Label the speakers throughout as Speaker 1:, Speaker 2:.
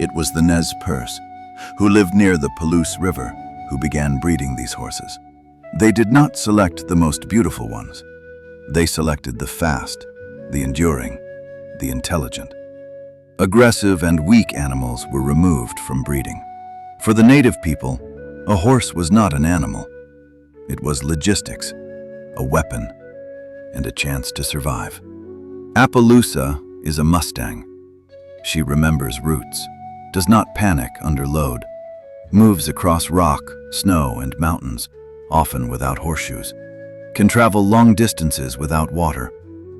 Speaker 1: It was the Nez Perce, who lived near the Appaloosa River, who began breeding these horses. They did not select the most beautiful ones. They selected the fast, the enduring, the intelligent. Aggressive and weak animals were removed from breeding. For the native people, a horse was not an animal. It was logistics, a weapon, and a chance to survive. Appaloosa is a Mustang. She remembers routes, does not panic under load, moves across rock, snow, and mountains, often without horseshoes, can travel long distances without water.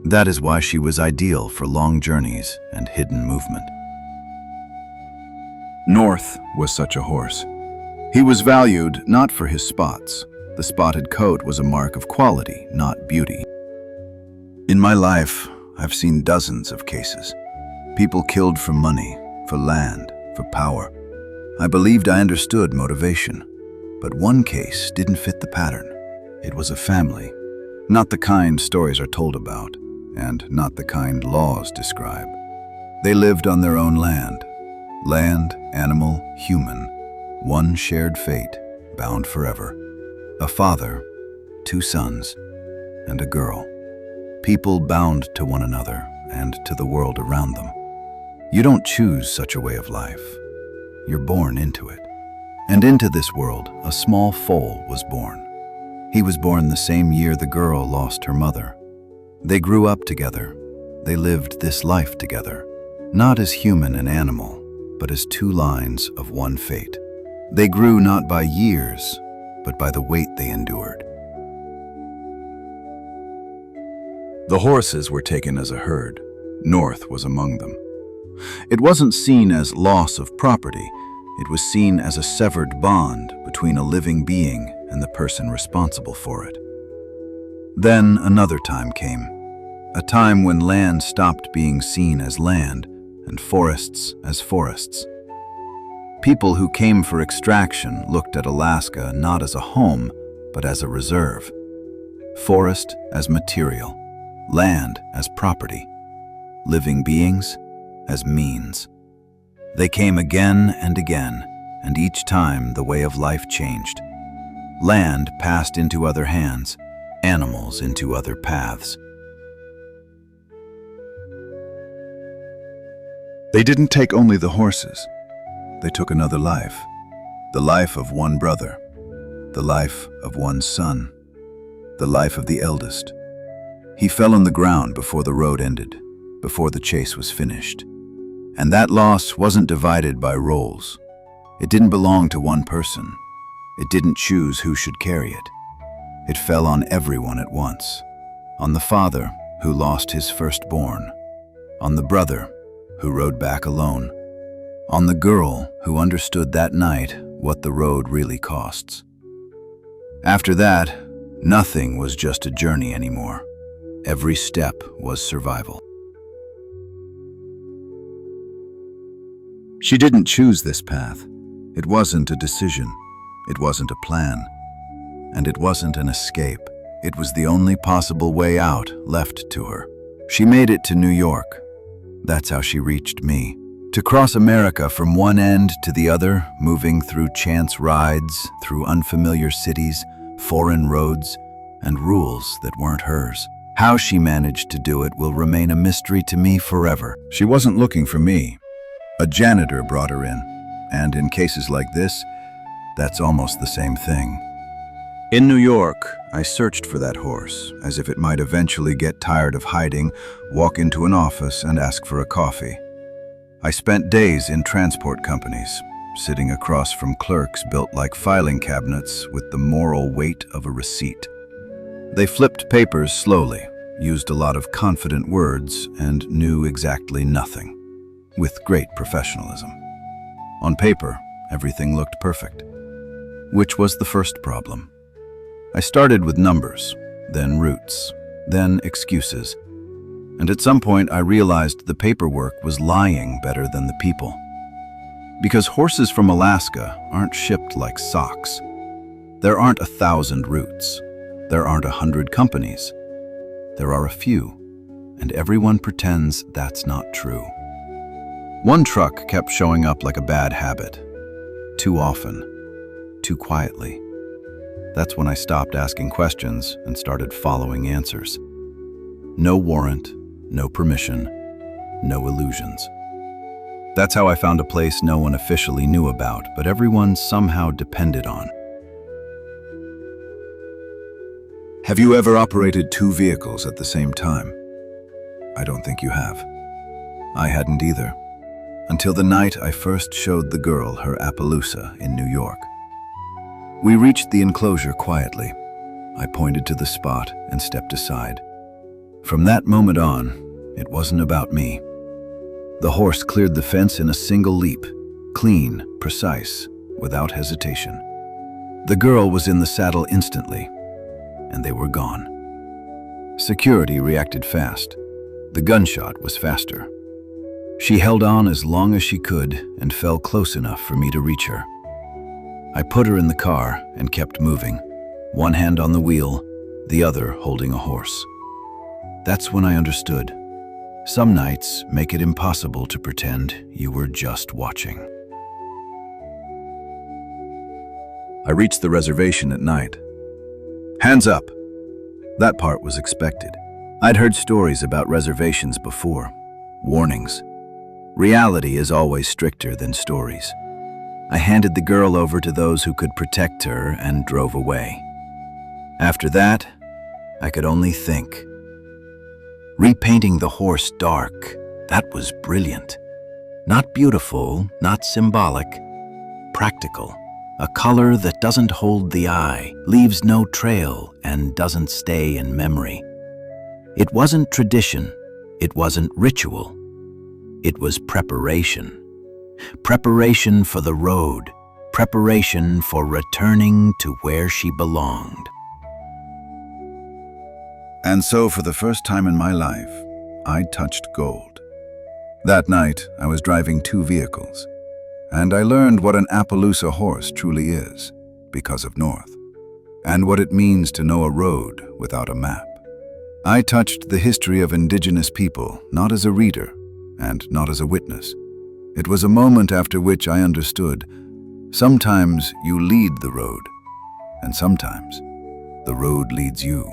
Speaker 1: That is why she was ideal for long journeys and hidden movement. North was such a horse. He was valued not for his spots. The spotted coat was a mark of quality, not beauty. In my life, I've seen dozens of cases. People killed for money, for land, for power. I believed I understood motivation, but one case didn't fit the pattern. It was a family, not the kind stories are told about, and not the kind laws describe. They lived on their own land. Land, animal, human. One shared fate, bound forever. A father, 2 sons, and a girl. People bound to one another and to the world around them. You don't choose such a way of life. You're born into it. And into this world, a small foal was born. He was born the same year the girl lost her mother. They grew up together. They lived this life together, not as human and animal, but as 2 lines of one fate. They grew not by years, but by the weight they endured. The horses were taken as a herd. North was among them. It wasn't seen as loss of property. It was seen as a severed bond between a living being and the person responsible for it. Then another time came, a time when land stopped being seen as land and forests as forests. People who came for extraction looked at Alaska not as a home, but as a reserve. Forest as material, land as property, living beings as means. They came again and again, and each time the way of life changed. Land passed into other hands, animals into other paths. They didn't take only the horses. They took another life, the life of one brother, the life of one son, the life of the eldest. He fell on the ground before the road ended, before the chase was finished. And that loss wasn't divided by roles. It didn't belong to one person. It didn't choose who should carry it. It fell on everyone at once. On the father who lost his firstborn, on the brother who rode back alone, on the girl who understood that night what the road really costs. After that, nothing was just a journey anymore. Every step was survival. She didn't choose this path. It wasn't a decision. It wasn't a plan. And it wasn't an escape. It was the only possible way out left to her. She made it to New York. That's how she reached me. To cross America from one end to the other, moving through chance rides, through unfamiliar cities, foreign roads, and rules that weren't hers. How she managed to do it will remain a mystery to me forever. She wasn't looking for me. A janitor brought her in, and in cases like this, that's almost the same thing. In New York, I searched for that horse, as if it might eventually get tired of hiding, walk into an office, and ask for a coffee. I spent days in transport companies, sitting across from clerks built like filing cabinets with the moral weight of a receipt. They flipped papers slowly, used a lot of confident words, and knew exactly nothing, with great professionalism. On paper, everything looked perfect, which was the first problem. I started with numbers, then routes, then excuses, and at some point I realized the paperwork was lying better than the people. Because horses from Alaska aren't shipped like socks. There aren't 1,000 routes. There aren't 100 companies. There are a few, and everyone pretends that's not true. One truck kept showing up like a bad habit. Too often, too quietly. That's when I stopped asking questions and started following answers. No warrant, no permission, no illusions. That's how I found a place no one officially knew about, but everyone somehow depended on. Have you ever operated two vehicles at the same time? I don't think you have. I hadn't either, until the night I first showed the girl her Appaloosa in New York. We reached the enclosure quietly. I pointed to the spot and stepped aside. From that moment on, it wasn't about me. The horse cleared the fence in a single leap, clean, precise, without hesitation. The girl was in the saddle instantly, and they were gone. Security reacted fast. The gunshot was faster. She held on as long as she could and fell close enough for me to reach her. I put her in the car and kept moving, one hand on the wheel, the other holding a horse. That's when I understood. Some nights make it impossible to pretend you were just watching. I reached the reservation at night. Hands up! That part was expected. I'd heard stories about reservations before. Warnings. Reality is always stricter than stories. I handed the girl over to those who could protect her and drove away. After that, I could only think. Repainting the horse dark, that was brilliant. Not beautiful, not symbolic, practical. A color that doesn't hold the eye, leaves no trail, and doesn't stay in memory. It wasn't tradition, it wasn't ritual. It was preparation. Preparation for the road, preparation for returning to where she belonged. And so, for the first time in my life, I touched gold. That night, I was driving two vehicles, and I learned what an Appaloosa horse truly is, because of North, and what it means to know a road without a map. I touched the history of indigenous people, not as a reader, and not as a witness. It was a moment after which I understood, sometimes you lead the road, and sometimes the road leads you.